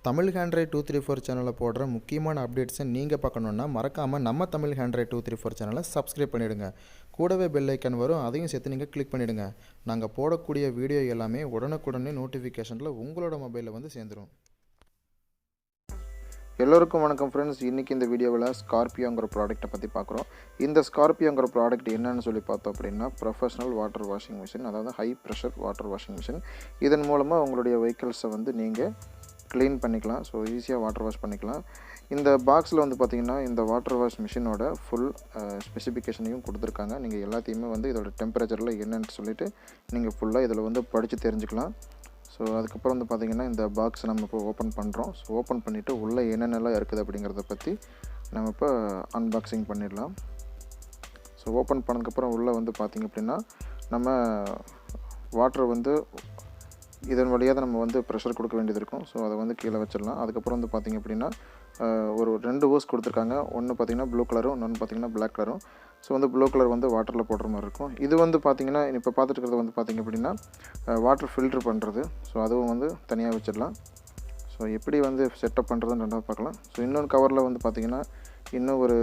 தமிழ் ஹேண்ட்ரைட் 234 சேனலில் போடுற முக்கியமான அப்டேட்ஸை நீங்கள் பார்க்கணுன்னா மறக்காமல் நம்ம தமிழ் ஹேண்ட்ரைட் 234 சேனலை சப்ஸ்கிரைப் பண்ணிவிடுங்க. கூடவே பெல் ஐக்கன் வரும், அதையும் சேர்த்து நீங்கள் கிளிக் பண்ணிவிடுங்க. நாங்கள் போடக்கூடிய வீடியோ எல்லாமே உடனுக்குடனே நோட்டிஃபிகேஷனில் உங்களோட மொபைலில் வந்து சேர்ந்துடும். எல்லோருக்கும் வணக்கம் ஃப்ரெண்ட்ஸ். இன்றைக்கி இந்த வீடியோவில் ஸ்கார்பியோங்கிற ப்ராடக்ட்டை பற்றி பார்க்குறோம். இந்த ஸ்கார்பியோங்கிற ப்ராடக்ட் என்னன்னு சொல்லி பார்த்தோம் அப்படின்னா ப்ரொஃபஷனல் வாட்டர் வாஷிங் மிஷின், அதாவது high pressure water washing machine. இதன் மூலமாக உங்களுடைய வெஹிக்கிள்ஸை வந்து நீங்கள் க்ளீன் பண்ணிக்கலாம். ஸோ ஈஸியாக வாட்டர் வாஷ் பண்ணிக்கலாம். இந்த பாக்ஸில் வந்து பார்த்திங்கன்னா இந்த வாட்டர் வாஷ் மிஷினோட ஃபுல் ஸ்பெசிஃபிகேஷனையும் கொடுத்துருக்காங்க. நீங்கள் எல்லாத்தையுமே வந்து இதோட டெம்பரேச்சரில் என்னென்னு சொல்லிவிட்டு நீங்கள் ஃபுல்லாக இதில் வந்து படித்து தெரிஞ்சுக்கலாம். ஸோ அதுக்கப்புறம் வந்து பார்த்திங்கன்னா இந்த பாக்ஸ் நம்ம இப்போ ஓப்பன் பண்ணுறோம். ஸோ ஓப்பன் பண்ணிவிட்டு உள்ளே என்னென்னலாம் இருக்குது அப்படிங்கிறத பற்றி நம்ம இப்போ அன்பாக்சிங் பண்ணிடலாம். ஸோ ஓப்பன் பண்ணதுக்கப்புறம் உள்ளே வந்து பார்த்திங்க அப்படின்னா நம்ம வாட்டர் வந்து இதன் வழியாக தான் நம்ம வந்து ப்ரெஷர் கொடுக்க வேண்டியது இருக்கும். ஸோ அதை வந்து கீழே வச்சிடலாம். அதுக்கப்புறம் வந்து பார்த்திங்க அப்படின்னா ஒரு 2 ஹோஸ் கொடுத்துருக்காங்க. ஒன்று பார்த்திங்கன்னா ப்ளூ கலரும், இன்னொன்று பார்த்திங்கன்னா பிளாக் கலரும். ஸோ வந்து ப்ளூ கலர் வந்து வாட்டரில் போடுற மாதிரி இருக்கும். இது வந்து பார்த்திங்கன்னா இப்போ பார்த்துட்டு இருக்கிறது வந்து பார்த்திங்க அப்படின்னா வாட்டர் ஃபில்ட்ரு பண்ணுறது. ஸோ அதுவும் வந்து தனியாக வச்சிடலாம். ஸோ எப்படி வந்து செட்டப் பண்ணுறதுன்னு ரெண்டாவது பார்க்கலாம். ஸோ இன்னொன்று கவரில் வந்து பார்த்திங்கன்னா இன்னும் ஒரு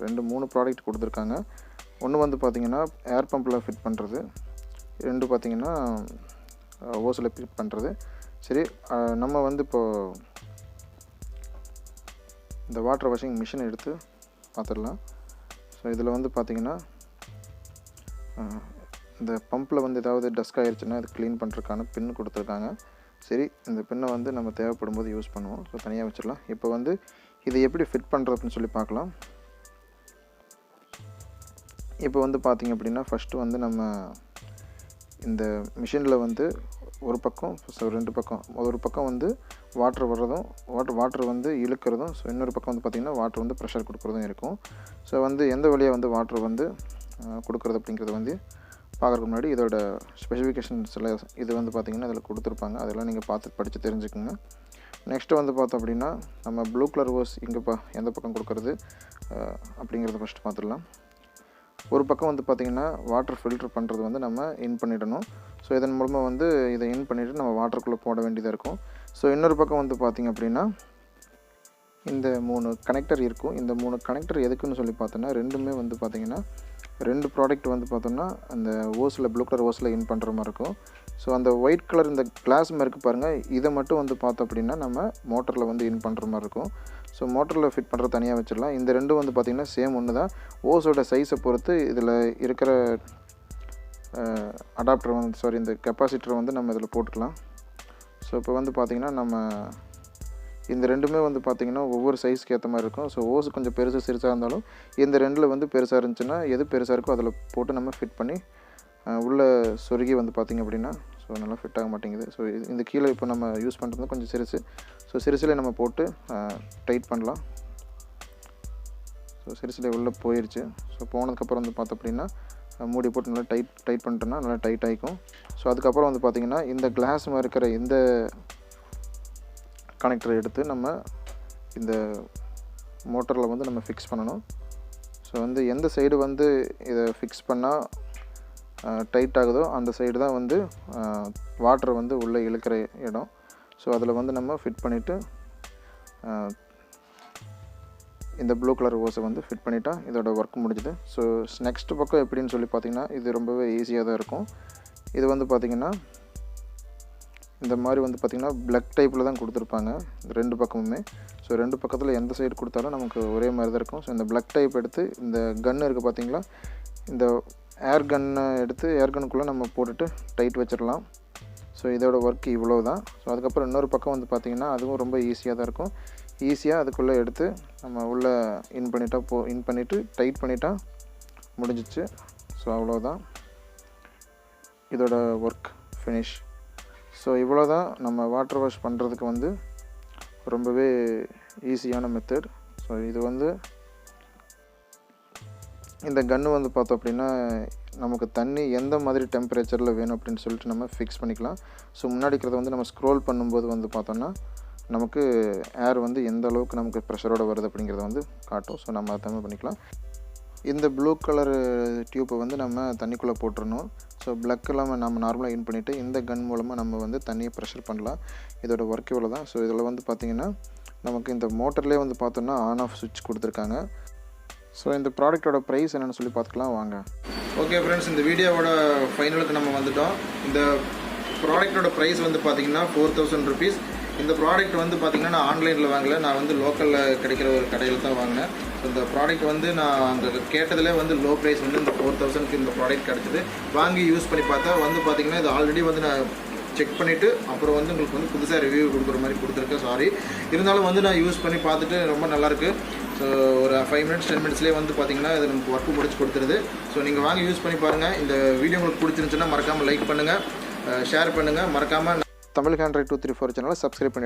2-3 ப்ராடக்ட் கொடுத்துருக்காங்க. ஒன்று வந்து பார்த்திங்கன்னா ஏர் பம்பில் ஃபிட் பண்ணுறது, 2 பார்த்திங்கன்னா ஓஸில் ஃபிட் பண்ணுறது. சரி, நம்ம வந்து இப்போது இந்த வாட்டர் வாஷிங் மிஷினை எடுத்து பார்த்துடலாம். ஸோ இதில் வந்து பார்த்திங்கன்னா இந்த பம்பில் வந்து ஏதாவது டஸ்க் ஆகிடுச்சுன்னா அது க்ளீன் பண்ணுறதுக்கான பின் கொடுத்துருக்காங்க. சரி, இந்த பின்னை வந்து நம்ம தேவைப்படும் போது யூஸ் பண்ணுவோம். ஸோ தனியாக வச்சிடலாம். இப்போ வந்து இதை எப்படி ஃபிட் பண்ணுறதுன்னு சொல்லி பார்க்கலாம். இப்போ வந்து பார்த்திங்க அப்படின்னா ஃபஸ்ட்டு வந்து நம்ம இந்த மிஷினில் வந்து ஒரு பக்கம், ஸோ 2 பக்கம், ஒரு பக்கம் வந்து வாட்டர் வர்றதும் வாட்டர் வந்து இழுக்கிறதும், ஸோ இன்னொரு பக்கம் வந்து பார்த்திங்கன்னா வாட்டர் வந்து ப்ரெஷர் கொடுக்குறதும் இருக்கும். ஸோ வந்து எந்த வழியாக வந்து வாட்டர் வந்து கொடுக்குறது அப்படிங்கிறது வந்து பார்க்குறதுக்கு முன்னாடி இதோட ஸ்பெசிஃபிகேஷன்ஸில் இது வந்து பார்த்திங்கன்னா அதில் கொடுத்துருப்பாங்க. அதெல்லாம் நீங்கள் பார்த்து படித்து தெரிஞ்சுக்கோங்க. நெக்ஸ்ட்டு வந்து பார்த்தோம் அப்படின்னா நம்ம ப்ளூ கலர் ஹோஸ் இங்கே எந்த பக்கம் கொடுக்குறது அப்படிங்கிறத ஃபஸ்ட்டு பார்த்துடலாம். ஒரு பக்கம் வந்து பார்த்திங்கன்னா வாட்டர் ஃபில்ட்ரு பண்ணுறது வந்து நம்ம இன் பண்ணிடணும். ஸோ இதன் மூலமாக வந்து இதை இன் பண்ணிவிட்டு நம்ம வாட்டருக்குள்ளே போட வேண்டியதாக இருக்கும். ஸோ இன்னொரு பக்கம் வந்து பார்த்திங்க அப்படின்னா இந்த 3 கனெக்டர் இருக்கும். இந்த 3 கனெக்டர் எதுக்குன்னு சொல்லி பார்த்தோன்னா ரெண்டுமே வந்து பார்த்திங்கன்னா 2 ப்ராடக்ட் வந்து பார்த்தோம்னா அந்த ஓஸில் ப்ளூ கலர் ஓஸில் இன் பண்ணுற மாதிரி இருக்கும். ஸோ அந்த ஒயிட் கலர் இந்த கிளாஸ் மாதிரி இருக்குது பாருங்கள், இதை மட்டும் வந்து பார்த்தோம் அப்படின்னா நம்ம மோட்டரில் வந்து இன் பண்ணுற மாதிரி இருக்கும். ஸோ மோட்டரில் ஃபிட் பண்ணுற தனியாக வச்சிடலாம். இந்த 2 வந்து பார்த்திங்கன்னா சேம் ஒன்று தான். ஓஸோட சைஸை பொறுத்து இதில் இருக்கிற அடாப்டர் வந்து இந்த கெப்பாசிட்டரை வந்து நம்ம இதில் போட்டுக்கலாம். ஸோ இப்போ வந்து பார்த்திங்கன்னா நம்ம இந்த 2மே வந்து பார்த்திங்கன்னா ஒவ்வொரு சைஸ்க்கு ஏற்ற மாதிரி இருக்கும். ஸோ ஓஸ் கொஞ்சம் பெருசு சிறுசாக இருந்தாலும் இந்த 2ல் வந்து பெருசாக இருந்துச்சுன்னா எது பெருசாக இருக்கோ அதில் போட்டு நம்ம ஃபிட் பண்ணி உள்ளே சொருகி வந்து பார்த்திங்க அப்படின்னா ஸோ நல்லா ஃபிட் ஆக மாட்டேங்குது. ஸோ இந்த கீழே இப்போ நம்ம யூஸ் பண்ணுறது கொஞ்சம் சிறுசு. ஸோ சிறுசில் நம்ம போட்டு டைட் பண்ணலாம். ஸோ சிறுசில் உள்ளே போயிடுச்சு. ஸோ போனதுக்கப்புறம் வந்து பார்த்தோம் அப்படின்னா மூடி போட்டு நல்லா டைட் பண்ணிட்டோன்னா நல்லா டைட் ஆகிக்கும். ஸோ அதுக்கப்புறம் வந்து பார்த்திங்கன்னா இந்த கிளாஸ் மாதிரி இருக்கிற இந்த கனெக்டரை எடுத்து நம்ம இந்த மோட்டரில் வந்து நம்ம ஃபிக்ஸ் பண்ணணும். ஸோ வந்து எந்த சைடு வந்து இதை ஃபிக்ஸ் பண்ணால் டைட் ஆகுதோ அந்த சைடு தான் வந்து வாட்டரை வந்து உள்ளே இழுக்கிற இடம். ஸோ அதில் வந்து நம்ம ஃபிட் பண்ணிவிட்டு இந்த ப்ளூ கலர் ஓஸை வந்து ஃபிட் பண்ணிட்டா இதோட ஒர்க் முடிஞ்சுது. ஸோ நெக்ஸ்ட் பக்கம் எப்படின்னு சொல்லி பார்த்திங்கன்னா இது ரொம்பவே ஈஸியாக தான் இருக்கும். இது வந்து பார்த்திங்கன்னா இந்த மாதிரி வந்து பார்த்திங்கன்னா பிளக் டைப்பில் தான் கொடுத்துருப்பாங்க 2 பக்கமுமே. ஸோ 2 பக்கத்தில் எந்த சைடு கொடுத்தாலும் நமக்கு ஒரே மாதிரி தான் இருக்கும். ஸோ இந்த பிளக் டைப் எடுத்து இந்த கன்று இருக்குது பார்த்திங்களா, இந்த ஏர் கன்னை எடுத்து ஏர் கன்னுக்குள்ளே நம்ம போட்டுட்டு டைட் வச்சிடலாம். ஸோ இதோட ஒர்க் இவ்வளோ தான். ஸோ அதுக்கப்புறம் இன்னொரு பக்கம் வந்து பார்த்திங்கன்னா அதுவும் ரொம்ப ஈஸியாக தான் இருக்கும். ஈஸியாக அதுக்குள்ளே எடுத்து நம்ம உள்ளே இன் பண்ணிவிட்டு டைட் பண்ணிட்டா முடிஞ்சிச்சு. ஸோ அவ்வளோதான் இதோட ஒர்க் ஃபினிஷ். ஸோ இவ்வளோ தான் நம்ம வாட்டர் வாஷ் பண்ணுறதுக்கு வந்து ரொம்பவே ஈஸியான மெத்தட். ஸோ இது வந்து இந்த கன்று வந்து பார்த்தோம் அப்படின்னா நமக்கு தண்ணி எந்த மாதிரி டெம்பரேச்சரில் வேணும் அப்படின்னு சொல்லிட்டு நம்ம ஃபிக்ஸ் பண்ணிக்கலாம். ஸோ முன்னாடி இருக்கிறத வந்து நம்ம ஸ்க்ரோல் பண்ணும்போது வந்து பார்த்தோன்னா நமக்கு ஏர் வந்து எந்த அளவுக்கு நமக்கு ப்ரெஷரோடு வருது அப்படிங்கிறத வந்து காட்டும். ஸோ நம்ம அதை பண்ணிக்கலாம். இந்த ப்ளூ கலர் டியூப்பை வந்து நம்ம தண்ணிக்குள்ளே போட்டுறணும். ஸோ ப்ளக் இல்லாமல் நம்ம நார்மலாக இன் பண்ணிவிட்டு இந்த கன் மூலமாக நம்ம வந்து தண்ணியை ப்ரெஷர் பண்ணலாம். இதோட ஒர்க் இவ்வளோ தான். ஸோ இதில் வந்து பார்த்திங்கன்னா நமக்கு இந்த மோட்டர்லேயே வந்து பார்த்தோன்னா ஆன் ஆஃப் சுவிட்ச் கொடுத்துருக்காங்க. ஸோ இந்த ப்ராடக்ட்டோட ப்ரைஸ் என்னென்னு சொல்லி பார்த்துக்கலாம் வாங்க. ஓகே ஃப்ரெண்ட்ஸ், இந்த வீடியோவோட ஃபைனலுக்கு நம்ம வந்துட்டோம். இந்த ப்ராடக்ட்டோட ப்ரைஸ் வந்து பார்த்திங்கன்னா 4000 rupees. இந்த ப்ராடக்ட் வந்து பார்த்திங்கன்னா நான் ஆன்லைனில் வாங்கலை, நான் வந்து லோக்கலில் கிடைக்கிற ஒரு கடையில் தான் வாங்கினேன். ஸோ இந்த ப்ராடக்ட் வந்து நான் அங்கே கேட்டதில் வந்து லோ ப்ரைஸ் வந்து இந்த 4000க்கு இந்த ப்ராடக்ட் கிடச்சிது. வாங்கி யூஸ் பண்ணி பார்த்தா வந்து பார்த்திங்கன்னா இது ஆல்ரெடி வந்து நான் செக் பண்ணிவிட்டு அப்புறம் வந்து உங்களுக்கு வந்து புதுசாக ரிவ்யூ கொடுக்குற மாதிரி கொடுத்துருக்கேன். சாரி, இருந்தாலும் வந்து நான் யூஸ் பண்ணி பார்த்துட்டு ரொம்ப நல்லாயிருக்கு. ஸோ ஒரு 5 minutes 10 minutesலேயே வந்து பார்த்திங்கன்னா இது நமக்கு ஒர்க்கு முடிச்சு கொடுத்துருது. ஸோ நீங்கள் வாங்கி யூஸ் பண்ணி பாருங்கள். இந்த வீடியோ உங்களுக்கு பிடிச்சிருந்துச்சுன்னா மறக்காமல் லைக் பண்ணுங்கள், ஷேர் பண்ணுங்கள். மறக்காமல் தமிழ் ஹேண்ட்ரைட் 234 சேனலை சப்ஸ்கிரைப் பண்ணிவிடுங்க.